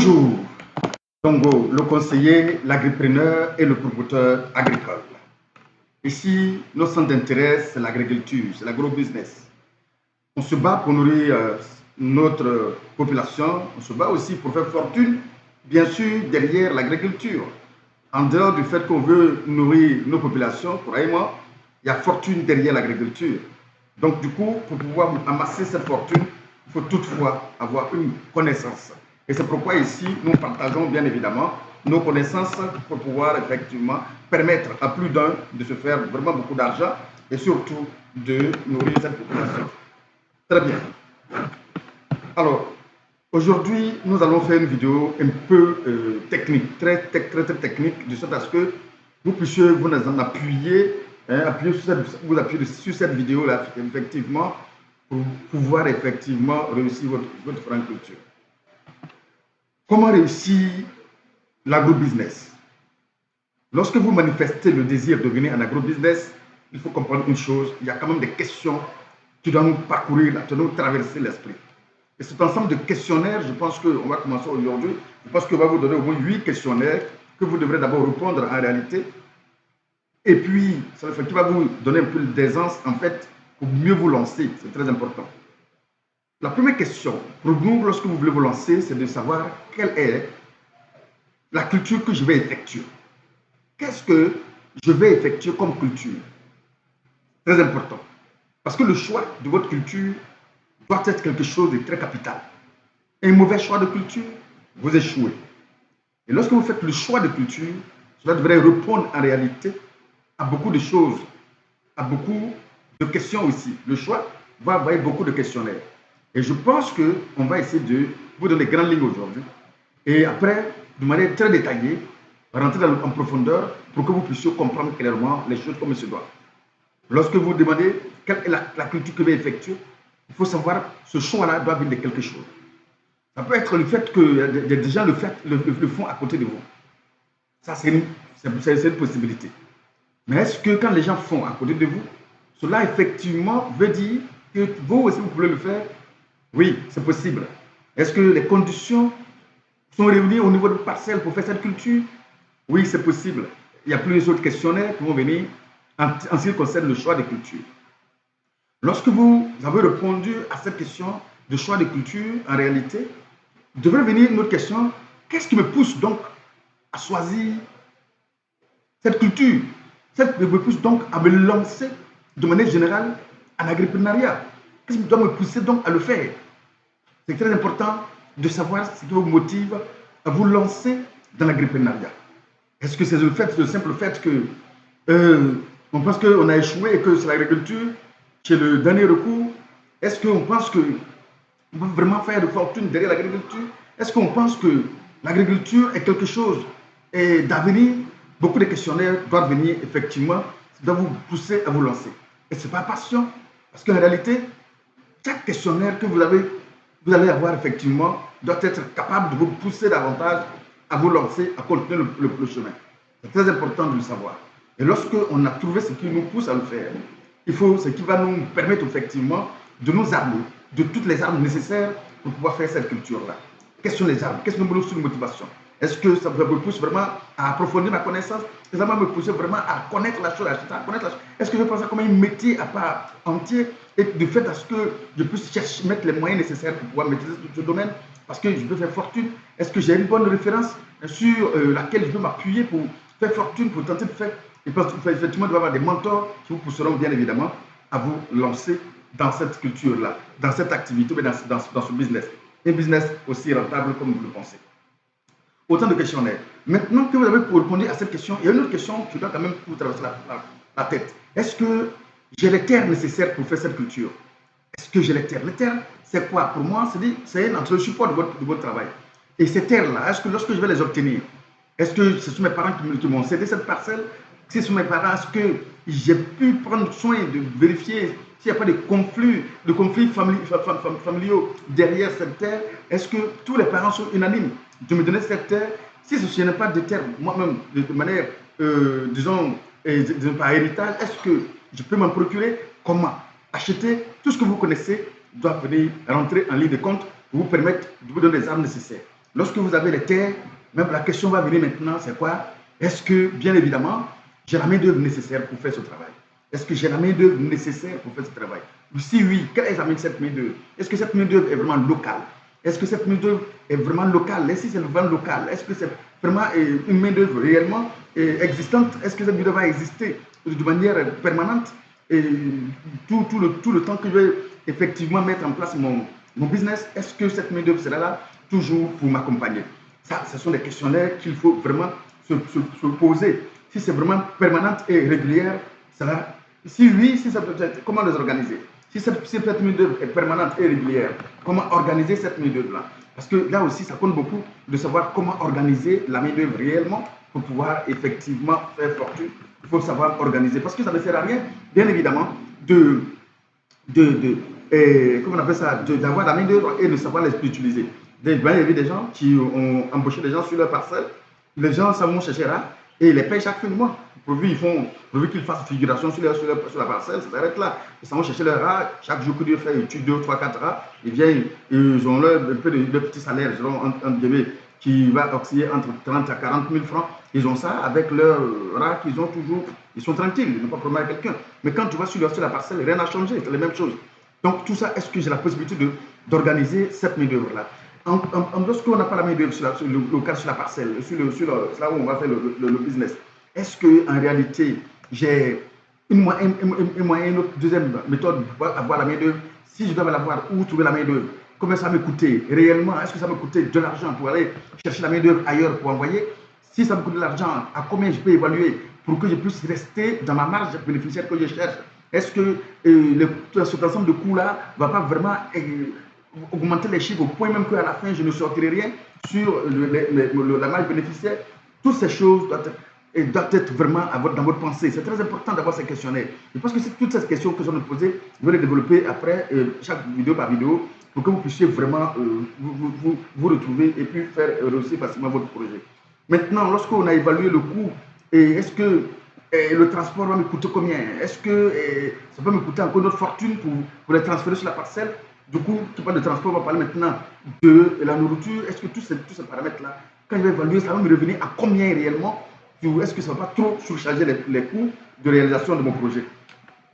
Bonjour, Dongo, le conseiller, l'agripreneur et le promoteur agricole. Ici, notre centre d'intérêt, c'est l'agriculture, c'est l'agro-business. On se bat pour nourrir notre population, on se bat aussi pour faire fortune, bien sûr, derrière l'agriculture. En dehors du fait qu'on veut nourrir nos populations, croyez-moi, il y a fortune derrière l'agriculture. Donc, du coup, pour pouvoir amasser cette fortune, il faut toutefois avoir une connaissance. Et c'est pourquoi ici, nous partageons bien évidemment nos connaissances pour pouvoir effectivement permettre à plus d'un de se faire vraiment beaucoup d'argent et surtout de nourrir cette population. Très bien. Alors, aujourd'hui, nous allons faire une vidéo un peu technique, très technique, de sorte à ce que vous puissiez vous en appuyer, vous appuyer sur cette vidéo-là, effectivement, pour pouvoir effectivement réussir votre franc-culture. Comment réussir l'agro-business? Lorsque vous manifestez le désir de venir en agro-business, il faut comprendre une chose, il y a quand même des questions qui doivent nous parcourir, qui doivent nous traverser l'esprit. Et cet ensemble de questionnaires, je pense qu'on va commencer aujourd'hui, je pense qu'on va vous donner au moins 8 questionnaires que vous devrez d'abord répondre en réalité. Et puis, ça va vous donner un peu d'aisance, en fait, pour mieux vous lancer, c'est très important. La première question, pour vous, lorsque vous voulez vous lancer, c'est de savoir quelle est la culture que je vais effectuer. Qu'est-ce que je vais effectuer comme culture? Très important. Parce que le choix de votre culture doit être quelque chose de très capital. Un mauvais choix de culture, vous échouez. Et lorsque vous faites le choix de culture, cela devrait répondre en réalité à beaucoup de choses, à beaucoup de questions aussi. Le choix va avoir beaucoup de questionnaires. Et je pense qu'on va essayer de vous donner des grandes lignes aujourd'hui. Et après, de manière très détaillée, rentrer en profondeur pour que vous puissiez comprendre clairement les choses comme il se doit. Lorsque vous demandez quelle est la culture que vous effectuer, il faut savoir ce choix-là doit venir de quelque chose. Ça peut être le fait que des gens le font à côté de vous. Ça, c'est une possibilité. Mais est-ce que quand les gens font à côté de vous, cela effectivement veut dire que vous aussi vous pouvez le faire? Oui, c'est possible. Est-ce que les conditions sont réunies au niveau de parcelles pour faire cette culture? Oui, c'est possible. Il y a plusieurs autres questionnaires qui vont venir en ce qui concerne le choix de culture. Lorsque vous avez répondu à cette question de choix de culture, en réalité, devrait venir une autre question. Qu'est-ce qui me pousse donc à choisir cette culture? Qu'est-ce qui me pousse donc à me lancer de manière générale en agripreneuriat? Qu'est-ce qui doit me pousser donc à le faire? C'est très important de savoir ce qui vous motive à vous lancer dans l'agripreneuriat. Est-ce que c'est le simple fait que on pense qu'on a échoué et que c'est l'agriculture qui est le dernier recours? Est-ce qu'on pense qu'on peut vraiment faire de fortune derrière l'agriculture? Est-ce qu'on pense que l'agriculture est quelque chose d'avenir? Beaucoup de questionnaires doivent venir effectivement, doivent vous pousser à vous lancer. Et ce n'est pas passion, parce qu'en réalité, chaque questionnaire que vous allez avoir effectivement doit être capable de vous pousser davantage à vous lancer, à continuer le chemin. C'est très important de le savoir. Et lorsqu'on a trouvé ce qui nous pousse à le faire, il faut ce qui va nous permettre effectivement de nous armer de toutes les armes nécessaires pour pouvoir faire cette culture-là. Quelles sont les armes? Quelles sont nos motivations? Est-ce que ça me pousse vraiment à approfondir ma connaissance? Est-ce que ça va me pousser vraiment à connaître la chose, Est-ce que je pense ça comme un métier à part entier et de fait à ce que je puisse mettre les moyens nécessaires pour pouvoir maîtriser ce domaine parce que je veux faire fortune? Est-ce que j'ai une bonne référence sur laquelle je peux m'appuyer pour faire fortune, pour tenter de faire? Et parce qu'effectivement, il doit y avoir des mentors qui vous pousseront bien évidemment à vous lancer dans cette culture-là, dans cette activité, mais dans ce business. Un business aussi rentable comme vous le pensez. Autant de questionnaires. Maintenant que vous avez répondu à cette question, il y a une autre question qui doit quand même vous traverser la tête. Est-ce que j'ai les terres nécessaires pour faire cette culture? Est-ce que j'ai les terres? Les terres, c'est quoi? Pour moi, c'est le support de votre travail. Et ces terres-là, est-ce que lorsque je vais les obtenir, est-ce que ce sont mes parents qui m'ont cédé cette parcelle? Si ce sont mes parents, est-ce que j'ai pu prendre soin de vérifier s'il n'y a pas de conflits familiaux derrière cette terre? Est-ce que tous les parents sont unanimes de me donner cette terre? Si ce n'est pas de terre, moi-même, de manière, disons par héritage, est-ce que je peux m'en procurer? Comment? Acheter tout ce que vous connaissez doit venir rentrer en ligne de compte pour vous permettre de vous donner les armes nécessaires. Lorsque vous avez les terres, même la question va venir maintenant, c'est quoi? Est-ce que, bien évidemment, j'ai la main-d'œuvre nécessaire pour faire ce travail? Est-ce que j'ai la main-d'œuvre nécessaire pour faire ce travail? Si oui, quelle est la main de cette main-d'œuvre? Est-ce que cette main-d'œuvre est vraiment locale? Est-ce que cette main-d'œuvre est vraiment locale? Et si c'est vraiment local, est-ce que c'est vraiment une main-d'œuvre réellement existante? Est-ce que cette main-d'œuvre va exister de manière permanente et tout le temps que je vais effectivement mettre en place mon business? Est-ce que cette main-d'œuvre sera là toujours pour m'accompagner? Ça, ce sont des questionnaires qu'il faut vraiment se poser. Si c'est vraiment permanente et régulière, ça, si oui, si ça peut être, comment les organiser? Si cette main-d'œuvre est permanente et régulière, comment organiser cette main-d'œuvre-là? Parce que là aussi, ça compte beaucoup de savoir comment organiser la main-d'œuvre réellement pour pouvoir effectivement faire fortune. Il faut savoir organiser. Parce que ça ne sert à rien, bien évidemment, comment on appelle ça, d'avoir la main-d'œuvre et de savoir les utiliser. Il y avait des gens qui ont embauché des gens sur leur parcelle. Les gens s'en vont chercher là et ils les payent chaque fin de mois. Pourvu qu'ils fassent figuration sur la parcelle, ça s'arrête là. Ils s'en vont chercher leur rat. Chaque jour que Dieu fait, ils tuent 2, 3, 4 rats. Ils viennent, ils ont leur petit salaire, qui va osciller entre 30 à 40 000 francs. Ils ont ça avec leur rat qu'ils ont toujours. Ils sont tranquilles, ils n'ont pas de problème avec quelqu'un. Mais quand tu vas sur la parcelle, rien n'a changé, c'est la même chose. Donc tout ça, est-ce que j'ai la possibilité d'organiser cette main-d'œuvre-là? Lorsqu'on n'a pas la main-d'œuvre sur la parcelle, là où on va faire le business, est-ce qu'en réalité, j'ai une autre deuxième méthode pour avoir la main-d'œuvre? Si je dois l'avoir, où trouver la main-d'œuvre? Combien ça me coûter réellement? Est-ce que ça me coûter de l'argent pour aller chercher la main-d'œuvre ailleurs pour envoyer? Si ça me coûte de l'argent, à combien je peux évaluer pour que je puisse rester dans ma marge bénéficiaire que je cherche? Est-ce que cet ensemble de coûts-là ne va pas vraiment augmenter les chiffres au point même qu'à la fin, je ne sortirai rien sur la marge bénéficiaire? Toutes ces choses doivent être vraiment dans votre pensée. C'est très important d'avoir ces questionnaires. Je pense que c'est toutes ces questions que je vais poser, je vais les développer après, chaque vidéo par vidéo, pour que vous puissiez vraiment vous retrouver et puis faire réussir facilement votre projet. Maintenant, lorsqu'on a évalué le coût, est-ce que le transport va me coûter combien? Est-ce que ça peut me coûter encore une autre fortune pour les transférer sur la parcelle? Du coup, tu parles de transport, on va parler maintenant de la nourriture. Est-ce que tous ces paramètres-là, quand je vais évaluer, ça va me revenir à combien réellement? Est-ce que ça ne va pas trop surcharger les coûts de réalisation de mon projet?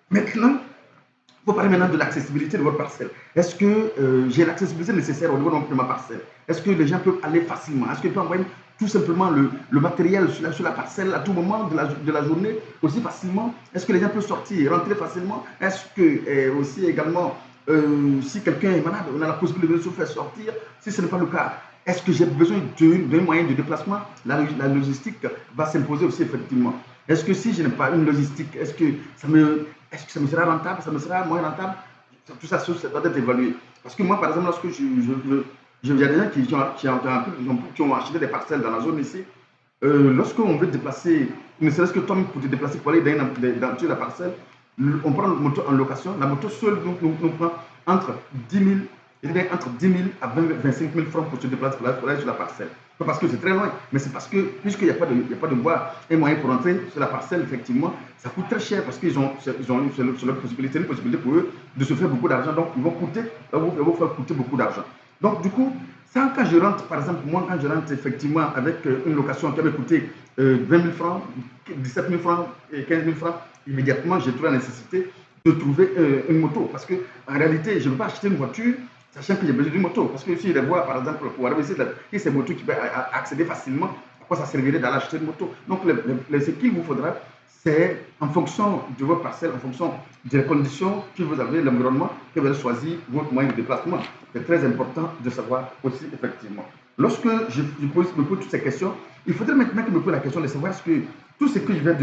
Maintenant, il faut parler maintenant de l'accessibilité de votre parcelle. Est-ce que j'ai l'accessibilité nécessaire au niveau de ma parcelle? Est-ce que les gens peuvent aller facilement? Est-ce qu'ils peuvent envoyer tout simplement le matériel sur la parcelle à tout moment de la journée aussi facilement? Est-ce que les gens peuvent sortir, rentrer facilement? Est-ce que aussi également, si quelqu'un est malade, on a la possibilité de se faire sortir? Si ce n'est pas le cas, est-ce que j'ai besoin d'un moyen de déplacement? La logistique va s'imposer aussi effectivement. Est-ce que si je n'ai pas une logistique, est-ce que ça me sera rentable, ça me sera moins rentable? Tout ça, ça doit être évalué. Parce que moi, par exemple, lorsque il y a des gens qui ont acheté des parcelles dans la zone ici, lorsqu'on veut déplacer, ne serait-ce que toi pour te déplacer, pour aller dans la parcelle, on prend une moto en location. La moto seule nous prend entre 10 000 à 25 000 francs pour se déplacer pour aller sur la parcelle. Pas parce que c'est très loin, mais c'est parce que, puisqu'il n'y a pas de voie et moyen pour entrer sur la parcelle, effectivement, ça coûte très cher parce qu'ils ont une possibilité pour eux de se faire beaucoup d'argent. Donc, ils vont vous faire coûter beaucoup d'argent. Donc, du coup, ça, quand je rentre, par exemple, moi, quand je rentre effectivement avec une location qui avait coûté 20 000 francs, 17 000 francs et 15 000 francs, immédiatement, j'ai trouvé la nécessité de trouver une moto. Parce que, en réalité, je ne veux pas acheter une voiture sachant que j'ai besoin d'une moto. Parce que si je les vois, par exemple, pour arriver ici, il y a ces motos qui peuvent accéder facilement, à quoi ça servirait d'aller acheter une moto? Donc, ce qu'il vous faudra, c'est en fonction de votre parcelle, en fonction des conditions que vous avez, l'environnement que vous avez choisi, votre moyen de déplacement. C'est très important de savoir aussi, effectivement. Lorsque je me pose toutes ces questions, il faudrait maintenant que je me pose la question de savoir est-ce que tout ce que je viens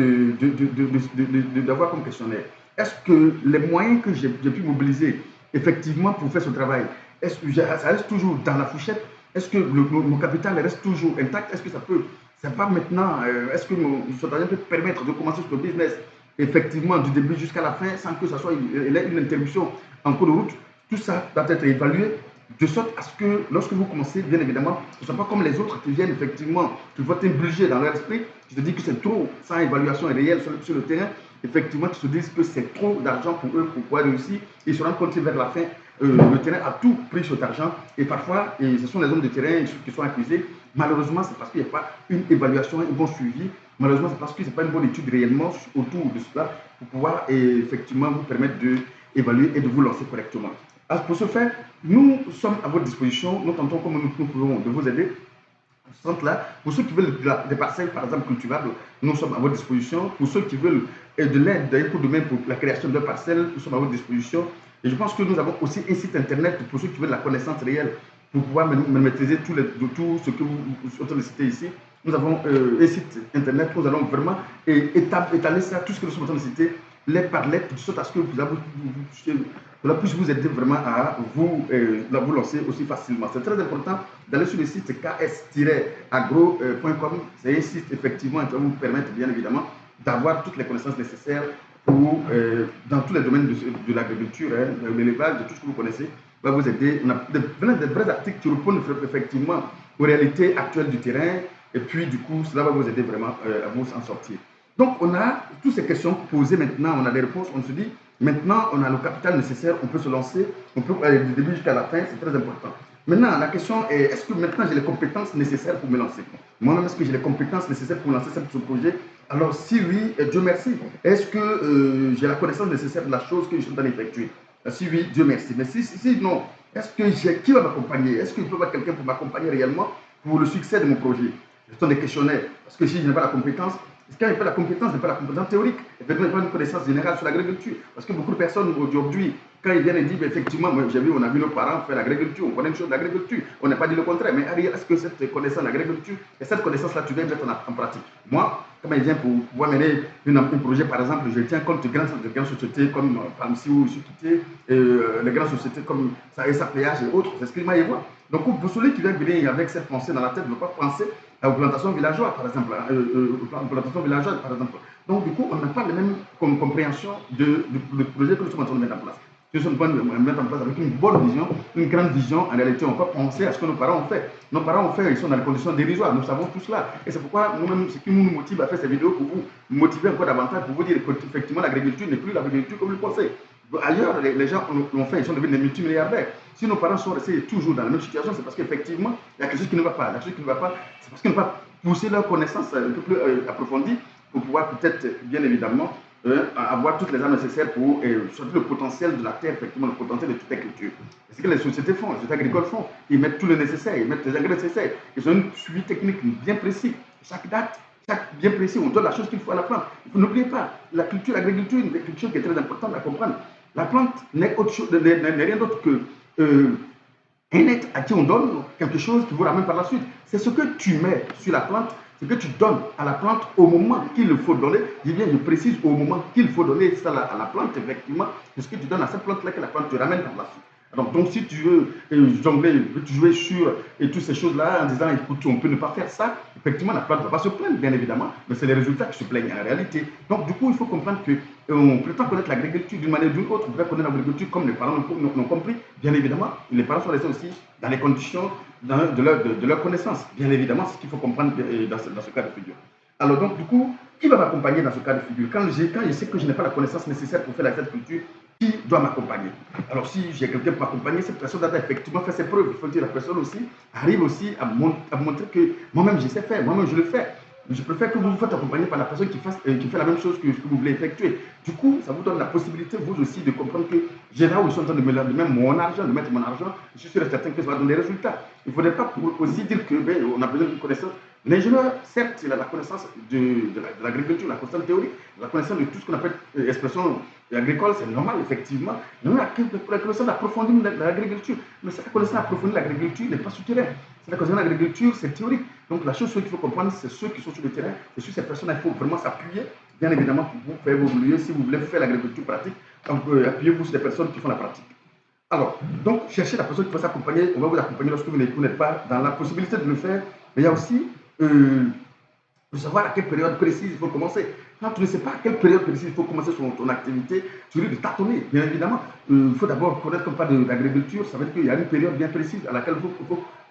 d'avoir comme questionnaire, est-ce que les moyens que j'ai pu mobiliser effectivement pour faire ce travail, est-ce que ça reste toujours dans la fourchette? Est-ce que mon capital reste toujours intact? Est-ce que ça va maintenant, est-ce que ce travail peut permettre de commencer ce business effectivement du début jusqu'à la fin sans que ça soit une interruption en cours de route? Tout ça doit être évalué de sorte à ce que lorsque vous commencez, bien évidemment, ce ne soit pas comme les autres qui viennent effectivement, qui vont être budget dans leur esprit. Je te dis que c'est trop, sans évaluation réelle sur le terrain, effectivement, qui se disent que c'est trop d'argent pour eux pour pouvoir réussir. Ils se rendent compte vers la fin, le terrain a tout pris sur argent et parfois, et ce sont les hommes de terrain qui sont accusés. Malheureusement, c'est parce qu'il n'y a pas une évaluation, un bon suivi. Malheureusement, c'est parce que ce n'est pas une bonne étude réellement autour de cela pour pouvoir effectivement vous permettre d'évaluer et de vous lancer correctement. Alors, pour ce faire, nous sommes à votre disposition. Nous tentons comme nous pouvons de vous aider. Là. Pour ceux qui veulent des parcelles, par exemple, cultivables, nous sommes à votre disposition. Pour ceux qui veulent de l'aide, d'un coup de main pour la création de parcelles, nous sommes à votre disposition. Et je pense que nous avons aussi un site internet pour ceux qui veulent la connaissance réelle, pour pouvoir maîtriser tout ce que vous êtes en train de citer ici. Nous avons un site internet où nous allons vraiment étaler ça, tout ce que nous sommes en train de citer, lettre par lettre, de sorte à ce que cela puisse vous aider vraiment à vous lancer aussi facilement. C'est très important d'aller sur le site ks-agro.com. C'est un site effectivement qui va vous permettre bien évidemment d'avoir toutes les connaissances nécessaires pour, dans tous les domaines de l'agriculture, de l'élevage, de tout ce que vous connaissez, va vous aider. On a des vrais articles qui répondent effectivement aux réalités actuelles du terrain et puis du coup, cela va vous aider vraiment à vous en sortir. Donc, on a toutes ces questions posées maintenant, on a des réponses, on se dit, maintenant, on a le capital nécessaire, on peut se lancer, on peut aller du début jusqu'à la fin, c'est très important. Maintenant, la question est, est-ce que maintenant j'ai les compétences nécessaires pour me lancer? Moi-même, est-ce que j'ai les compétences nécessaires pour lancer ce projet? Alors, si oui, Dieu merci. Est-ce que j'ai la connaissance nécessaire de la chose que je suis en train d'effectuer? Si oui, Dieu merci. Mais si non, est-ce que qui va m'accompagner? Est-ce qu'il peut y avoir quelqu'un pour m'accompagner réellement pour le succès de mon projet? Ce sont des questionnaires. Parce que si je n'ai pas la compétence, quand il n'y a pas la compétence, n'est pas la compétence théorique, effectivement, il n'y a pas une connaissance générale sur l'agriculture. Parce que beaucoup de personnes aujourd'hui, quand ils viennent et disent, effectivement, on a vu nos parents faire l'agriculture, on connaît une chose de l'agriculture, on n'a pas dit le contraire. Mais est-ce que cette connaissance de l'agriculture, et cette connaissance-là, tu viens mettre en pratique? Moi, quand il vient pour pouvoir mener un projet, par exemple, je tiens compte de grandes sociétés comme Palmsi ou Suquité, les grandes sociétés comme SAPH et autres, c'est ce qu'il m'a évoqué. Donc, pour celui qui vient venir avec cette pensée dans la tête, ne pas penser aux plantations villageoises, par exemple. Plantations villageoises, par exemple. Donc, du coup, on n'a pas la même compréhension du projet que nous sommes en train de mettre en place. Nous sommes en train de mettre en place avec une bonne vision, une grande vision. En réalité, on peut penser à ce que nos parents ont fait. Nos parents ont fait, ils sont dans les conditions dérisoires. Nous savons tout cela. Et c'est pourquoi nous-mêmes, ce qui nous motive à faire ces vidéos, pour vous motiver encore davantage, pour vous dire qu'effectivement, l'agriculture n'est plus l'agriculture comme vous le pensez. Ailleurs, les gens l'ont fait, ils sont devenus des multimilliardaires. Si nos parents sont restés toujours dans la même situation, c'est parce qu'effectivement, il y a quelque chose qui ne va pas. La chose qui ne va pas, c'est parce qu'ils n'ont pas poussé leur connaissance un peu plus approfondie pour pouvoir peut-être, bien évidemment, avoir toutes les armes nécessaires pour sortir le potentiel de la terre, effectivement, le potentiel de toute la culture. C'est ce que les sociétés font, les sociétés agricoles font. Ils mettent tout le nécessaire, ils mettent les engrais nécessaires. Ils ont une suivi technique bien précis. Chaque date, bien précis, on donne la chose qu'il faut à la plante. N'oubliez pas, la culture, l'agriculture, c'est quelque chose qui est très importante à comprendre. La plante n'est rien d'autre que un être à qui on donne quelque chose qui vous ramène par la suite. C'est ce que tu mets sur la plante, ce que tu donnes à la plante au moment qu'il le faut donner. Je précise au moment qu'il faut donner ça à la plante, effectivement, c'est ce que tu donnes à cette plante-là que la plante te ramène par la suite. Donc si tu veux jongler, tu jouer sur toutes ces choses-là en disant, écoute, on peut ne pas faire ça, effectivement, la plante ne va pas se plaindre, bien évidemment, mais c'est les résultats qui se plaignent en réalité. Donc du coup, il faut comprendre qu'on prétend connaître l'agriculture d'une manière ou d'une autre, on peut connaître l'agriculture comme les parents l'ont compris, bien évidemment. Les parents sont restés aussi dans les conditions de leur connaissance, bien évidemment, c'est ce qu'il faut comprendre dans ce cas de figure. Alors donc, du coup, qui va m'accompagner dans ce cas de figure? Quand je sais que je n'ai pas la connaissance nécessaire pour faire la culture, qui doit m'accompagner? Alors, si j'ai quelqu'un pour m'accompagner, cette personne doit effectivement faire ses preuves. Il faut dire que la personne aussi arrive aussi à montrer que moi-même je sais faire, moi-même je le fais. Je préfère que vous vous faites accompagner par la personne qui fait la même chose que vous voulez effectuer. Du coup, ça vous donne la possibilité, vous aussi, de comprendre que j'ai là où je suis en train de mettre mon argent, je suis sûr et certain que ça va donner des résultats. Il ne faudrait pas aussi dire qu'on a besoin d'une connaissance. L'ingénieur, certes, il a la connaissance de l'agriculture, la connaissance théorique, la connaissance de tout ce qu'on appelle expression agricole, c'est normal, effectivement. Mais on a la connaissance approfondie de l'agriculture. Mais cette connaissance approfondie de l'agriculture n'est pas souterraine. C'est la connaissance de l'agriculture, c'est théorique. Donc la chose qu'il faut comprendre, c'est ceux qui sont sur le terrain, c'est sur ces personnes-là, il faut vraiment s'appuyer, bien évidemment, pour vous faire évoluer. Si vous voulez faire l'agriculture pratique, appuyez-vous sur les personnes qui font la pratique. Alors, donc, cherchez la personne qui va s'accompagner, on va vous accompagner lorsque vous n'êtes pas dans la possibilité de le faire. Mais il y a aussi de savoir à quelle période précise il faut commencer. Quand tu ne sais pas à quelle période précise il faut commencer ton activité, tu risques de tâtonner. Bien évidemment, il faut d'abord connaître comme pas de l'agriculture, ça veut dire qu'il y a une période bien précise à laquelle il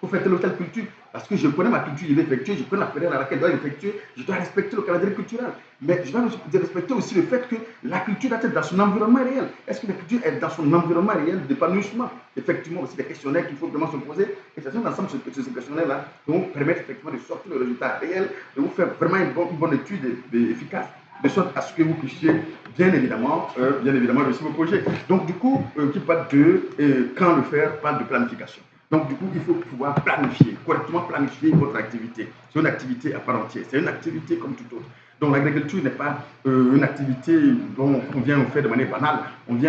faut faut faire telle ou telle culture. Parce que je connais ma culture, je vais effectuer, je connais la période à laquelle je dois effectuer, je dois respecter le calendrier culturel. Mais je dois respecter aussi le fait que la culture doit être dans son environnement réel. Est-ce que la culture est dans son environnement réel d'épanouissement? Effectivement, aussi des questionnaires qu'il faut vraiment se poser. Et c'est ensemble de ces questionnaires-là qui vont permettre effectivement de sortir le résultat réel, de vous faire vraiment une bonne étude efficace, de sorte à ce que vous puissiez bien évidemment réussir vos projets. Donc du coup, qui parle de quand le faire, parle de planification. Donc du coup, il faut pouvoir planifier, correctement planifier votre activité. C'est une activité à part entière, c'est une activité comme toute autre. Donc l'agriculture n'est pas une activité dont on vient faire de manière banale. On dit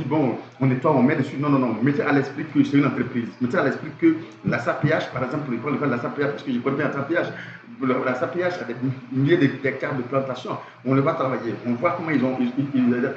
bon, on nettoie, on met dessus. Non, non, non. Mettez à l'esprit que c'est une entreprise. Mettez à l'esprit que la SAPH, par exemple, je prends le cas de la SAPH parce que je connais bien la SAPH. La SAPH a des milliers d'hectares de plantations. On les voit travailler. On voit comment ils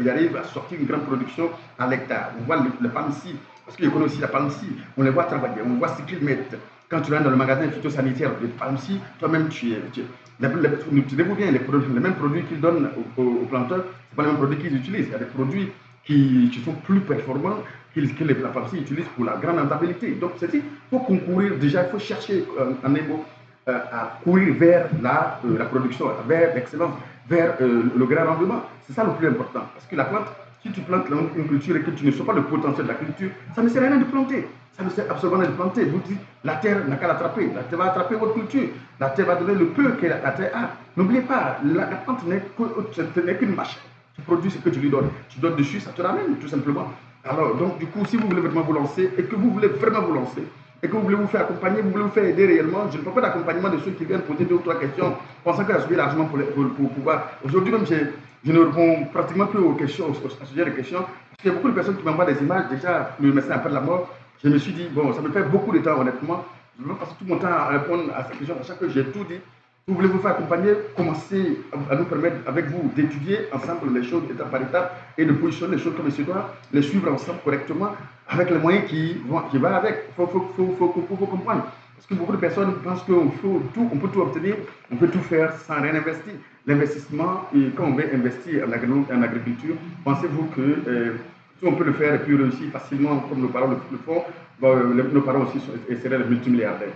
arrivent à sortir une grande production à l'hectare. On voit le palm-seed, parce que je connais aussi la palm-seed. On les voit travailler. On voit ce qu'ils mettent. Quand tu vas dans le magasin phytosanitaire de palm-seed, toi-même tenez-vous bien, les mêmes produits qu'ils donnent aux planteurs, ce pas les mêmes produits qu'ils utilisent. Il y a des produits qui sont plus performants que les palm-seed utilisent pour la grande rentabilité. Donc, c'est-à-dire qu'il faut concourir, déjà, il faut chercher en égo à courir vers la production, vers l'excellence, vers le grand rendement. C'est ça le plus important. Parce que la plante, si tu plantes une culture et que tu ne sais pas le potentiel de la culture, ça ne sert à rien de planter. Ça ne sert absolument rien de planter. Vous dites, la terre n'a qu'à l'attraper. La terre va attraper votre culture. La terre va donner le peu que la terre a. N'oubliez pas, la plante n'est qu'une machine. Tu produis ce que tu lui donnes. Tu donnes dessus, ça te ramène, tout simplement. Alors, donc, du coup, si vous voulez vraiment vous lancer et que vous voulez vraiment vous lancer, et que vous voulez vous faire accompagner, vous voulez vous faire aider réellement, je ne parle pas d'accompagnement de ceux qui viennent poser 2 ou 3 questions, pensant qu'il y a suivi largement pour pouvoir. Aujourd'hui même, je ne réponds pratiquement plus aux questions, à ce sujet de questions, parce qu'il y a beaucoup de personnes qui m'envoient des images, déjà, le médecin après la mort. Je me suis dit, bon, ça me fait beaucoup de temps, honnêtement. Je ne vais pas passer tout mon temps à répondre à ces questions, sachant que j'ai tout dit. Si vous voulez vous faire accompagner, commencez à nous permettre avec vous d'étudier ensemble les choses étape par étape et de positionner les choses comme il se doit, les suivre ensemble correctement avec les moyens qui vont avec. Il faut comprendre. Parce que beaucoup de personnes pensent qu'on peut tout obtenir, on peut tout faire sans rien investir. L'investissement, quand on veut investir en agriculture, pensez-vous que si on peut le faire et puis réussir facilement, comme nos parents le font, nos parents aussi seraient les multimilliardaires.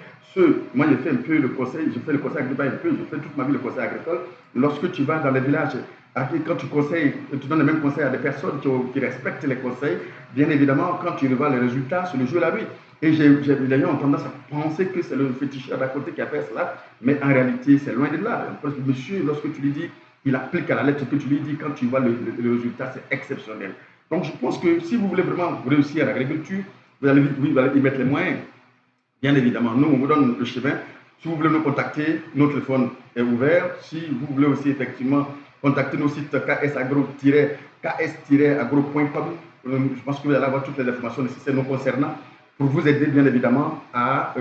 Moi, j'ai fait un peu le conseil, je fais le conseil agricole un peu, je fais toute ma vie le conseil agricole. Lorsque tu vas dans les villages, quand tu conseilles, tu donnes les mêmes conseils à des personnes qui respectent les conseils, bien évidemment, quand tu revois les résultats, c'est le jour et la nuit. Et j'ai d'ailleurs tendance à penser que c'est le féticheur d'à côté qui a fait cela, mais en réalité, c'est loin de là. Parce que monsieur, lorsque tu lui dis, il applique à la lettre ce que tu lui dis, quand tu vois le résultat, c'est exceptionnel. Donc, je pense que si vous voulez vraiment réussir à l'agriculture, vous allez y mettre les moyens. Bien évidemment, nous, on vous donne le chemin. Si vous voulez nous contacter, notre téléphone est ouvert. Si vous voulez aussi effectivement contacter nos sites ks-agro.com, je pense que vous allez avoir toutes les informations nécessaires nous concernant pour vous aider bien évidemment à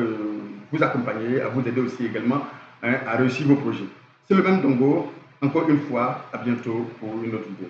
vous accompagner, à vous aider aussi également à réussir vos projets. C'est le même Dongo. Encore une fois, à bientôt pour une autre vidéo.